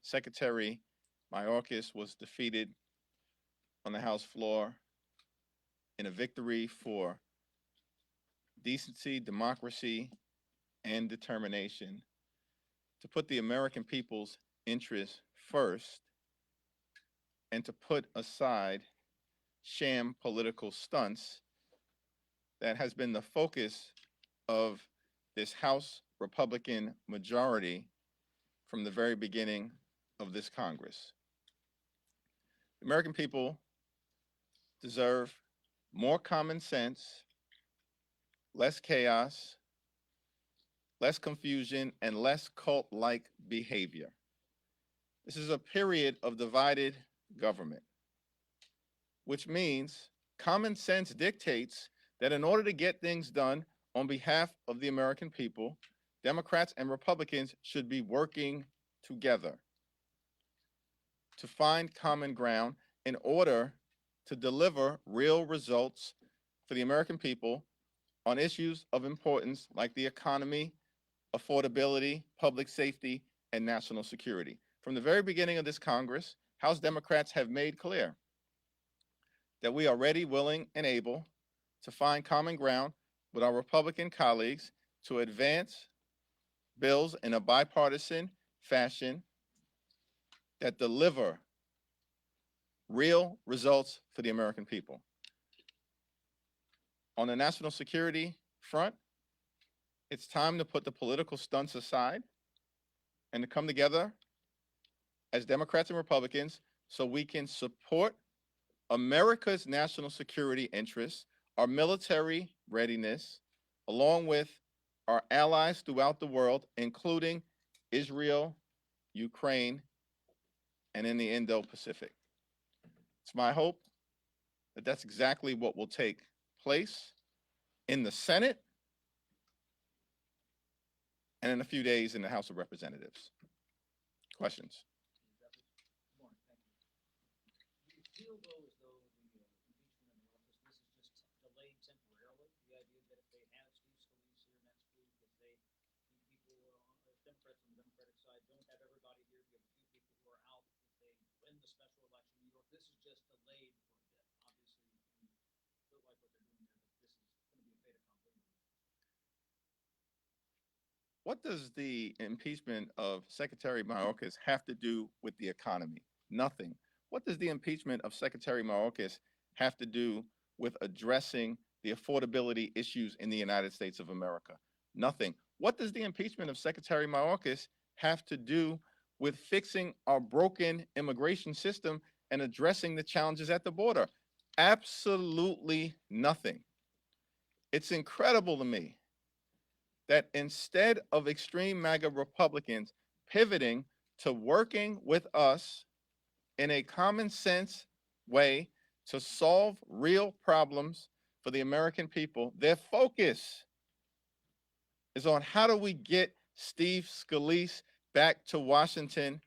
Secretary Mayorkas was defeated on the House floor in a victory for decency, democracy, and determination to put the American people's interests first and to put aside sham political stunts that has been the focus of this House Republican majority from the very beginning of this Congress. The American people deserve more common sense, less chaos, less confusion, and less cult-like behavior. This is a period of divided government, which means common sense dictates that in order to get things done on behalf of the American people, Democrats and Republicans should be working together to find common ground in order to deliver real results for the American people on issues of importance like the economy, affordability, public safety, and national security. From the very beginning of this Congress, House Democrats have made clear that we are ready, willing, and able to find common ground with our Republican colleagues to advance bills in a bipartisan fashion that deliver real results for the American people. On the national security front, it's time to put the political stunts aside and to come together as Democrats and Republicans so we can support America's national security interests, our military readiness, along with our allies throughout the world, including Israel, Ukraine, and in the Indo-Pacific. It's my hope that that's exactly what will take place in the Senate and in a few days in the House of Representatives. Questions? Feel though as though the impeachment and the office, this is just delayed temporarily. The idea that if they have Steve Scalise here next week, if they, the people, Democrats on the Democratic side don't have everybody here, you have a few people who are out. If they win the special election in New York, this is just delayed for a bit. Obviously, you feel like what they're doing there, but this is going to be a fait accompli. What does the impeachment of Secretary Mayorkas have to do with the economy? Nothing. What does the impeachment of Secretary Mayorkas have to do with addressing the affordability issues in the United States of America? Nothing. What does the impeachment of Secretary Mayorkas have to do with fixing our broken immigration system and addressing the challenges at the border? Absolutely nothing. It's incredible to me that instead of extreme MAGA Republicans pivoting to working with us in a common sense way to solve real problems for the American people, their focus is on how do we get Steve Scalise back to Washington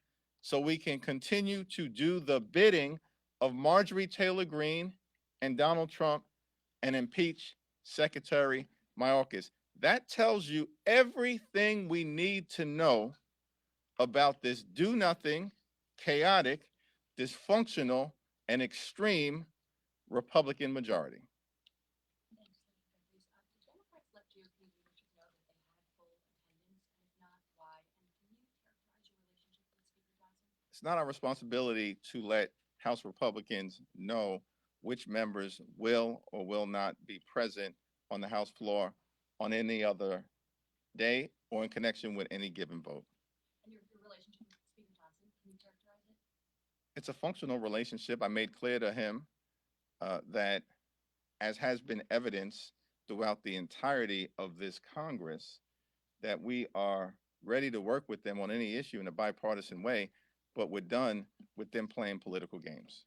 so we can continue to do the bidding of Marjorie Taylor Greene and Donald Trump and impeach Secretary Mayorkas. That tells you everything we need to know about this do-nothing, chaotic, dysfunctional, and extreme Republican majority. Thanks, Senator Jeffries. Did Democrats let GOP leadership know that they had full attendance, and if not, why? And can you characterize your relationship with Speaker Johnson? It's not our responsibility to let House Republicans know which members will or will not be present on the House floor on any other day or in connection with any given vote. And your relationship with Speaker Johnson, can you characterize it? It's a functional relationship. I made clear to him that, as has been evidenced throughout the entirety of this Congress, that we are ready to work with them on any issue in a bipartisan way, but we're done with them playing political games.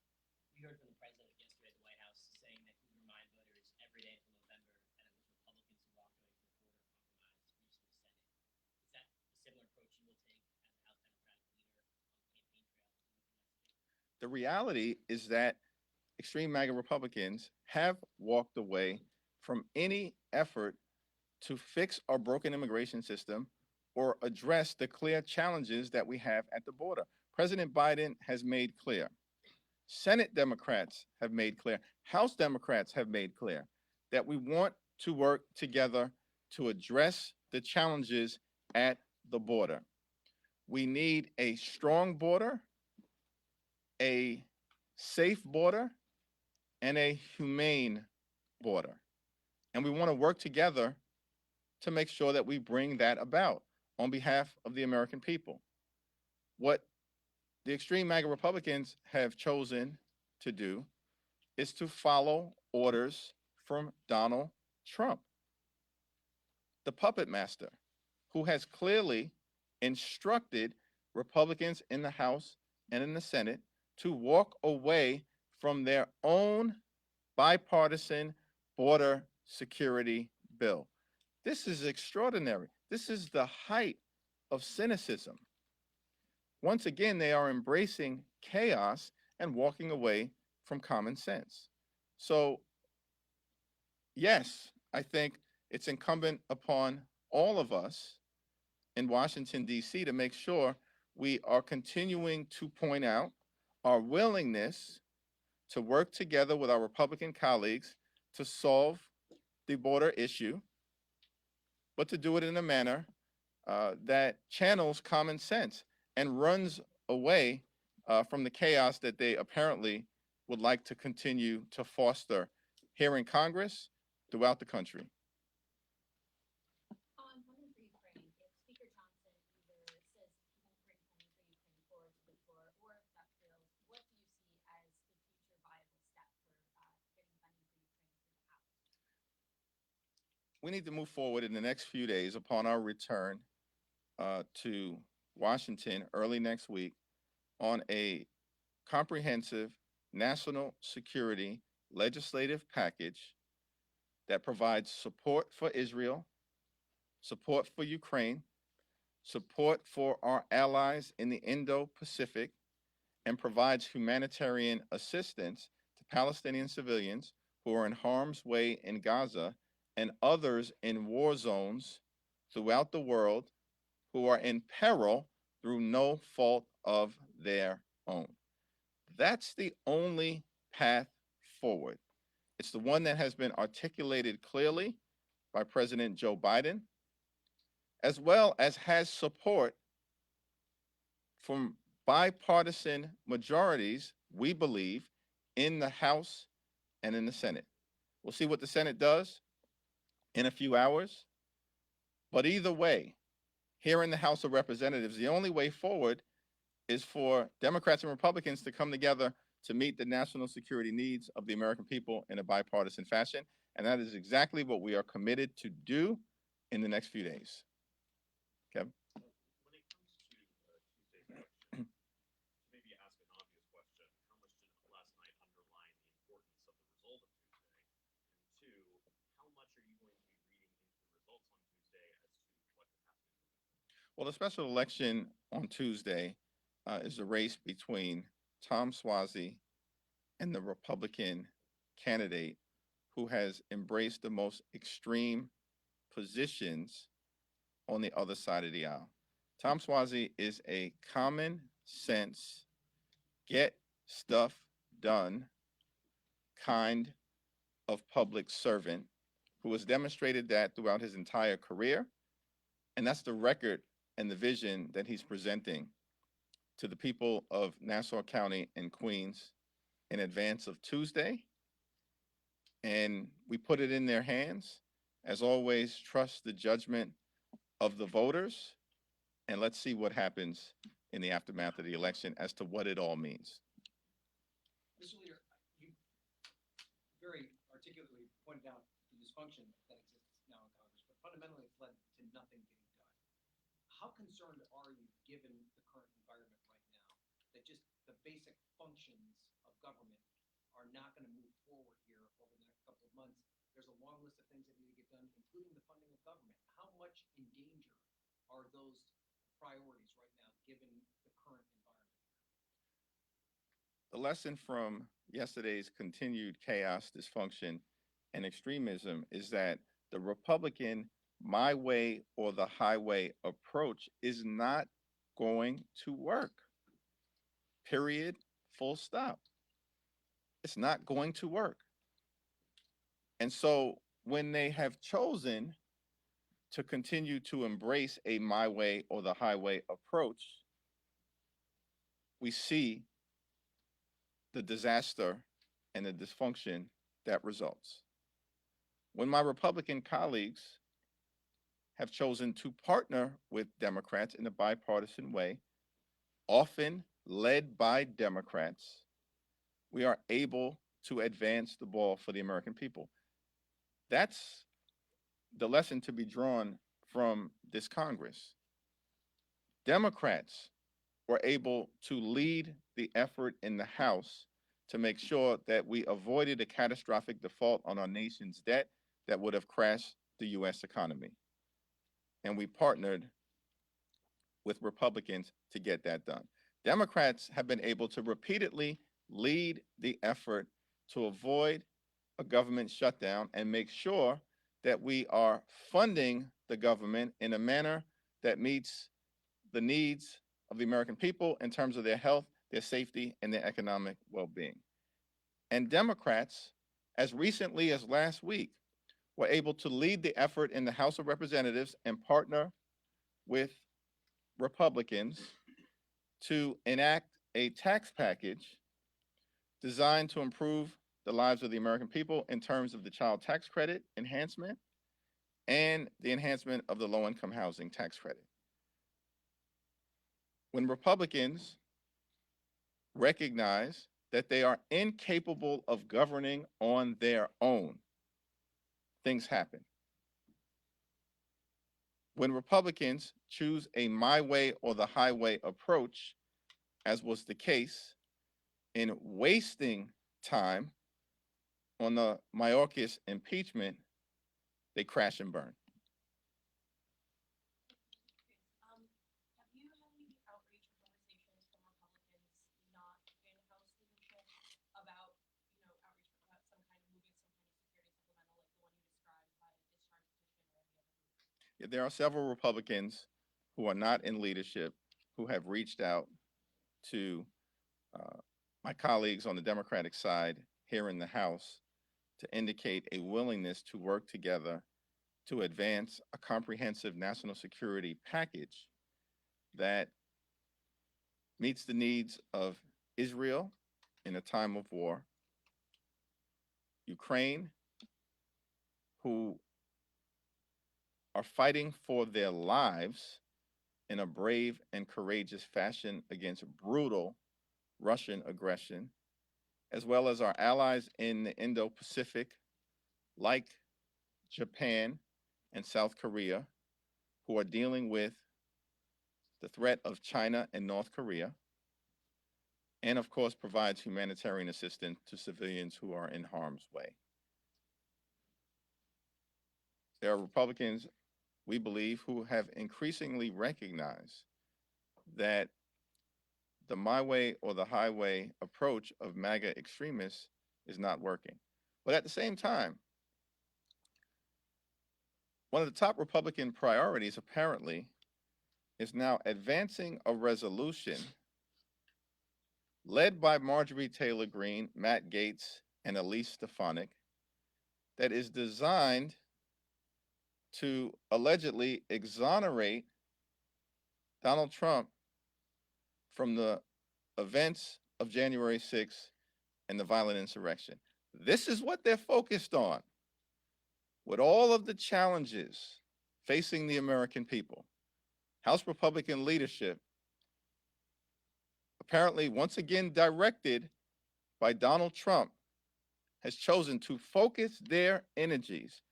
We heard from the president yesterday at the White House saying that he would remind voters every day until November that it was Republicans who walked away from the border compromise reached in the Senate. Is that a similar approach you will take as a House Democratic leader on the campaign trail to the next state? The reality is that extreme MAGA Republicans have walked away from any effort to fix our broken immigration system or address the clear challenges that we have at the border. President Biden has made clear, Senate Democrats have made clear, House Democrats have made clear that we want to work together to address the challenges at the border. We need a strong border, a safe border, and a humane border. And we want to work together to make sure that we bring that about on behalf of the American people. What the extreme MAGA Republicans have chosen to do is to follow orders from Donald Trump, the puppet master, who has clearly instructed Republicans in the House and in the Senate to walk away from their own bipartisan border security bill. This is extraordinary. This is the height of cynicism. Once again, they are embracing chaos and walking away from common sense. So, yes, I think it's incumbent upon all of us in Washington, D.C. to make sure we are continuing to point out our willingness to work together with our Republican colleagues to solve the border issue, but to do it in a manner that channels common sense and runs away from the chaos that they apparently would like to continue to foster here in Congress, throughout the country. On funding for Ukraine, if Speaker Johnson either says he won't bring funding for Ukraine forward to the floor, or if that fails, what do you see as the future viable step for getting funding for Ukraine through the House? We need to move forward in the next few days upon our return to Washington early next week on a comprehensive national security legislative package that provides support for Israel, support for Ukraine, support for our allies in the Indo-Pacific, and provides humanitarian assistance to Palestinian civilians who are in harm's way in Gaza and others in war zones throughout the world who are in peril through no fault of their own. That's the only path forward. It's the one that has been articulated clearly by President Joe Biden, as well as has support from bipartisan majorities, we believe, in the House and in the Senate. We'll see what the Senate does in a few hours. But either way, here in the House of Representatives, the only way forward is for Democrats and Republicans to come together to meet the national security needs of the American people in a bipartisan fashion. And that is exactly what we are committed to do in the next few days. Kevin? When it comes to Tuesday's election, maybe ask an obvious question: how much did last night underline the importance of the result of Tuesday? And two, how much are you going to be reading into the results on Tuesday as to what could happen in November? Well, the special election on Tuesday is a race between Tom Suozzi and the Republican candidate who has embraced the most extreme positions on the other side of the aisle. Tom Suozzi is a common sense, get stuff done kind of public servant who has demonstrated that throughout his entire career. And that's the record and the vision that he's presenting to the people of Nassau County and Queens in advance of Tuesday. And we put it in their hands. As always, trust the judgment of the voters. And let's see what happens in the aftermath of the election as to what it all means. Mr. Leader, you very articulately pointed out the dysfunction that exists now in Congress, but fundamentally it's led to nothing getting done. How concerned are you, given the current environment right now, that just the basic functions of government are not going to move forward here over the next couple of months? There's a long list of things that need to get done, including the funding of government. How much in danger are those priorities right now, given the current environment? The lesson from yesterday's continued chaos, dysfunction, and extremism is that the Republican my way or the highway approach is not going to work. period, full stop. It's not going to work. And so when they have chosen to continue to embrace a my way or the highway approach, we see the disaster and the dysfunction that results. When my Republican colleagues have chosen to partner with Democrats in a bipartisan way, often led by Democrats, we are able to advance the ball for the American people. That's the lesson to be drawn from this Congress. Democrats were able to lead the effort in the House to make sure that we avoided a catastrophic default on our nation's debt that would have crashed the US economy. And we partnered with Republicans to get that done. Democrats have been able to repeatedly lead the effort to avoid a government shutdown and make sure that we are funding the government in a manner that meets the needs of the American people in terms of their health, their safety, and their economic well-being. And Democrats, as recently as last week, were able to lead the effort in the House of Representatives and partner with Republicans to enact a tax package designed to improve the lives of the American people in terms of the child tax credit enhancement and the enhancement of the low-income housing tax credit. When Republicans recognize that they are incapable of governing on their own, things happen. When Republicans choose a my way or the highway approach, as was the case in wasting time on the Mayorkas impeachment, they crash and burn. Have you had any outreach or conversations from Republicans not in House leadership about, outreach about some kind of moving some kind of security supplemental like the one you described by a discharge petition or any other move? Yeah, there are several Republicans who are not in leadership who have reached out to my colleagues on the Democratic side here in the House to indicate a willingness to work together to advance a comprehensive national security package that meets the needs of Israel in a time of war, Ukraine, who are fighting for their lives in a brave and courageous fashion against brutal Russian aggression, as well as our allies in the Indo-Pacific, like Japan and South Korea, who are dealing with the threat of China and North Korea, and of course provides humanitarian assistance to civilians who are in harm's way. There are Republicans, we believe, who have increasingly recognized that the my way or the highway approach of MAGA extremists is not working. But at the same time, one of the top Republican priorities apparently is now advancing a resolution led by Marjorie Taylor Greene, Matt Gaetz, and Elise Stefanik that is designed to allegedly exonerate Donald Trump from the events of January 6th and the violent insurrection. This is what they're focused on. With all of the challenges facing the American people, House Republican leadership, apparently once again directed by Donald Trump, has chosen to focus their energies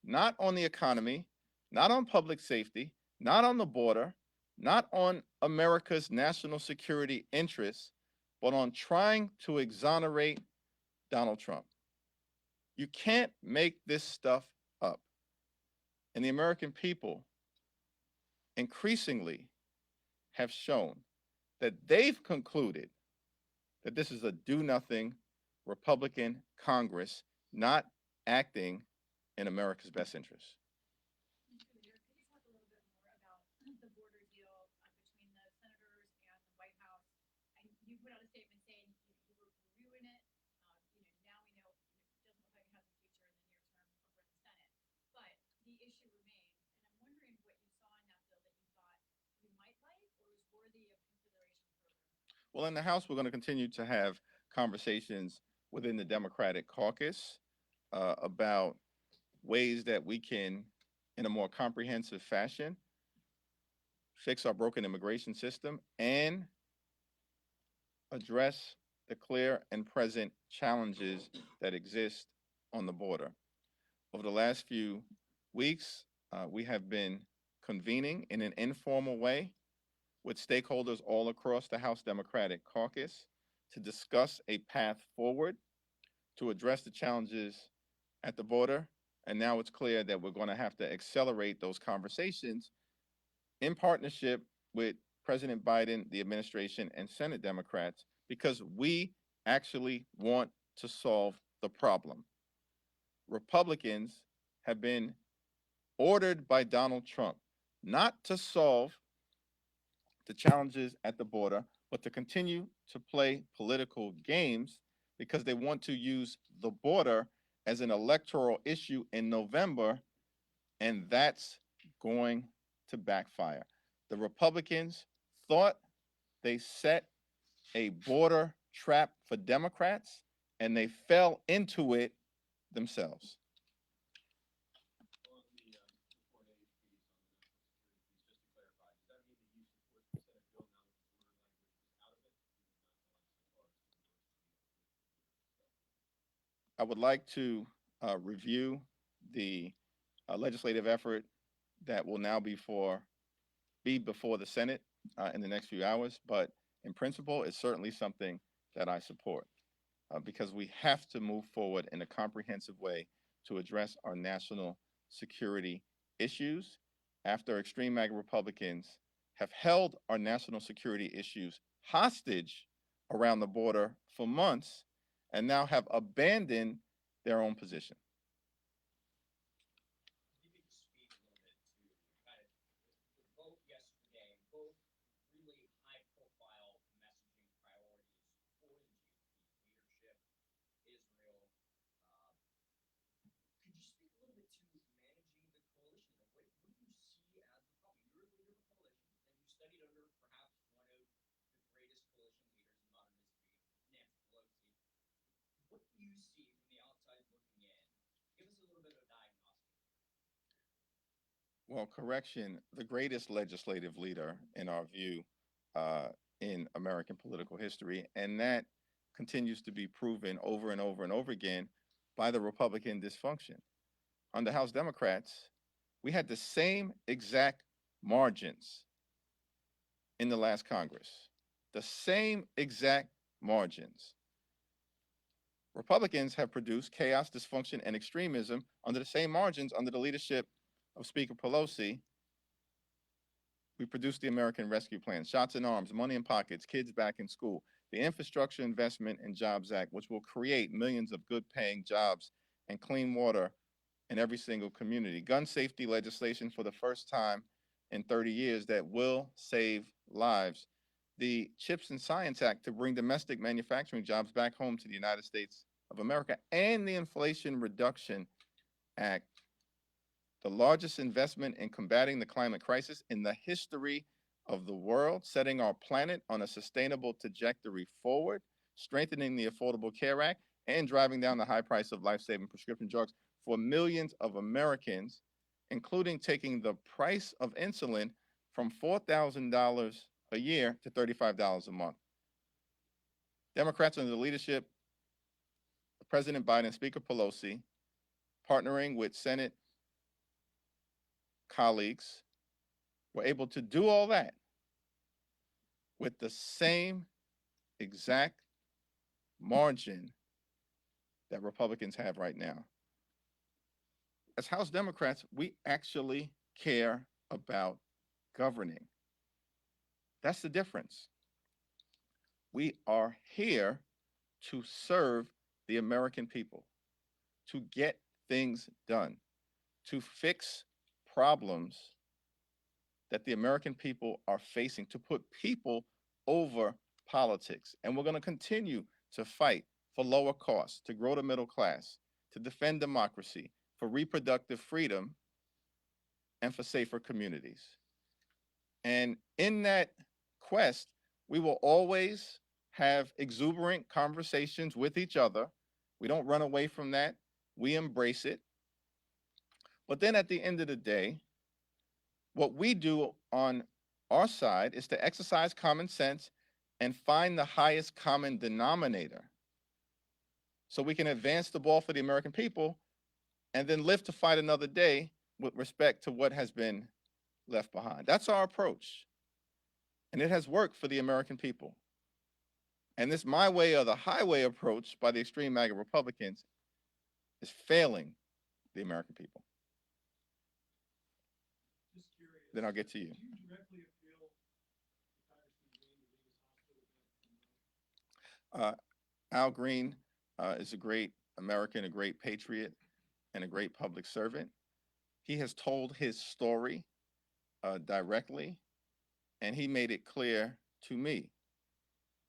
not on the economy, not on public safety, not on the border, not on America's national security interests, but on trying to exonerate Donald Trump. You can't make this stuff up. And the American people increasingly have shown that they've concluded that this is a do-nothing Republican Congress not acting in America's best interest. Mr. Leader, could you talk a little bit more about the border deal between the senators and the White House? And you put out a a statement saying you were reviewing it. Now we know it doesn't look like it has a future in the near term over in the Senate. But the issue remains, and I'm wondering what you saw in that bill that you thought you might like or is worthy of consideration further. Well, in the House, we're going to continue to have conversations within the Democratic caucus about ways that we can, in a more comprehensive fashion, fix our broken immigration system and address the clear and present challenges that exist on the border. Over the last few weeks, we have been convening in an informal way with stakeholders all across the House Democratic caucus to discuss a path forward to address the challenges at the border. And now it's clear that we're going to have to accelerate those conversations in partnership with President Biden, the administration, and Senate Democrats, because we actually want to solve the problem. Republicans have been ordered by Donald Trump not to solve the challenges at the border, but to continue to play political games because they want to use the border as an electoral issue in November, and that's going to backfire. The Republicans thought they set a border trap for Democrats, and they fell into it themselves. On the foreign aid piece, on the national security piece, just to clarify, does that mean that you support the Senate bill now that the border language is out of it? I would like to review the legislative effort that will now be before the Senate in the next few hours, but in principle, it's certainly something that I support because we have to move forward in a comprehensive way to address our national security issues after extreme MAGA Republicans have held our national security issues hostage around the border for months and now have abandoned their own position. If you could speak a little bit to kind of the vote yesterday, both really high-profile messaging priorities for the GOP leadership, Israel. Uh, could you speak a little bit to managing the coalition? What do you see as the problem? You're a leader of a coalition, and you studied under perhaps one of the greatest coalition leaders in modern history, Nancy Pelosi. What do you see from the outside looking in? Give us a little bit of a diagnostic. Well, correction, the greatest legislative leader in our view in American political history, and that continues to be proven over and over and over again by the Republican dysfunction. Under House Democrats, we had the same exact margins in the last Congress, the same exact margins. Republicans have produced chaos, dysfunction, and extremism under the same margins under the leadership of Speaker Pelosi. We produced the American Rescue Plan, shots in arms, money in pockets, kids back in school, the Infrastructure Investment and Jobs Act, which will create millions of good paying jobs and clean water in every single community, gun safety legislation for the first time in 30 years that will save lives, the CHIPS and Science Act to bring domestic manufacturing jobs back home to the United States of America, and the Inflation Reduction Act, the largest investment in combating the climate crisis in the history of the world, setting our planet on a sustainable trajectory forward, strengthening the Affordable Care Act, and driving down the high price of life-saving prescription drugs for millions of Americans, including taking the price of insulin from $4,000 a year to $35 a month. Democrats under the leadership of President Biden and Speaker Pelosi, partnering with Senate colleagues, were able to do all that with the same exact margin that Republicans have right now. As House Democrats, we actually care about governing. That's the difference. We are here to serve the American people, to get things done, to fix problems that the American people are facing, to put people over politics. And we're going to continue to fight for lower costs, to grow the middle class, to defend democracy, for reproductive freedom, and for safer communities. And in that quest, we will always have exuberant conversations with each other. We don't run away from that, we embrace it. But then at the end of the day, what we do on our side is to exercise common sense and find the highest common denominator so we can advance the ball for the American people and then live to fight another day with respect to what has been left behind. That's our approach. And it has worked for the American people. And this my way or the highway approach by the extreme MAGA Republicans is failing the American people. Just curious. Then I'll get to you. Do you directly appeal to Congressman Green to leave his hospital? Al Green is a great American, a great patriot, and a great public servant. He has told his story directly, and he made it clear to me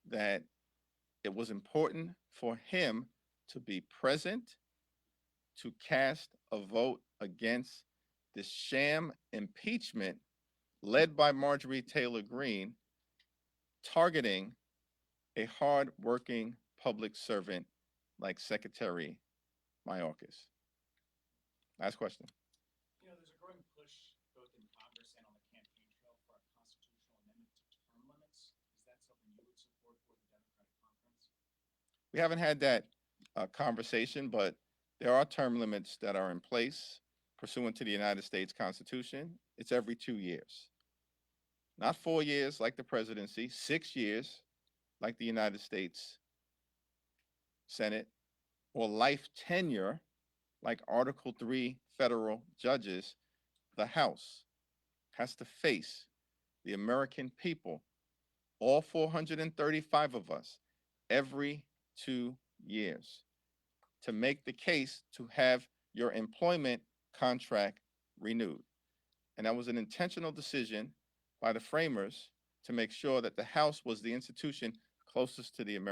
that it was important for him to be present, to cast a vote against this sham impeachment led by Marjorie Taylor Greene, targeting a hard-working public servant like Secretary Mayorkas. Last question. You know, there's a growing push both in Congress and on the campaign trail for a constitutional amendment to term limits. Is that something you would support for the Democratic Conference? We haven't had that conversation, but there are term limits that are in place pursuant to the United States Constitution. It's every 2 years. Not 4 years like the presidency, 6 years like the United States Senate, or life tenure like Article 3 federal judges. The House has to face the American people, all 435 of us, every 2 years to make the case to have your employment contract renewed. And that was an intentional decision by the framers to make sure that the House was the institution closest to the American